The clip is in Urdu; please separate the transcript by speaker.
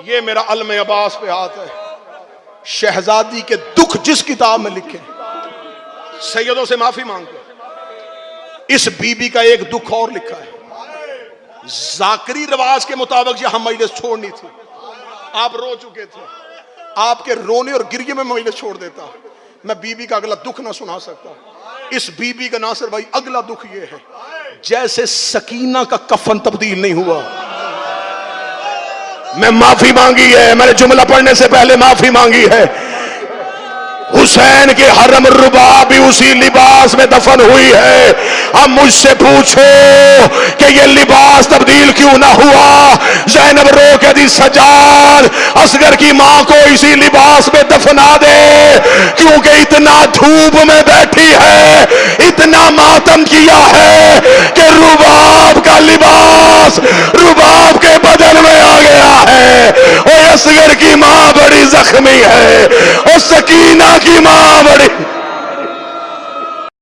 Speaker 1: یہ میرا علم عباس پہ ہاتھ ہے. شہزادی کے دکھ جس کتاب میں لکھے سیدوں سے معافی مانگو. اس بی بی کا ایک دکھ اور لکھا ہے. ذاکری رواج کے مطابق یہاں مجلس چھوڑنی تھی. آپ رو چکے تھے. آپ کے رونے اور گریے میں مجلس چھوڑ دیتا. میں بی بی کا اگلا دکھ نہ سنا سکتا. اس بی بی کا ناصر بھائی اگلا دکھ یہ ہے جیسے سکینہ کا کفن تبدیل نہیں ہوا. میں معافی مانگی ہے, میں نے جملہ پڑھنے سے پہلے معافی مانگی ہے. حسین کے حرم ربا بھی اسی لباس میں دفن ہوئی ہے. اب مجھ سے پوچھو کہ یہ لباس تبدیل کیوں نہ ہوا؟ زینب رو کے دی سجاد اصغر کی ماں کو اسی لباس میں دفنا دے, کیونکہ اتنا دھوپ میں بیٹھی ہے, اتنا ماتم کیا ہے کہ رباب کا لباس رباب کے بدن میں آ گیا ہے. اور اصغر کی ماں بڑی زخمی ہے, اور سکینہ کی ماں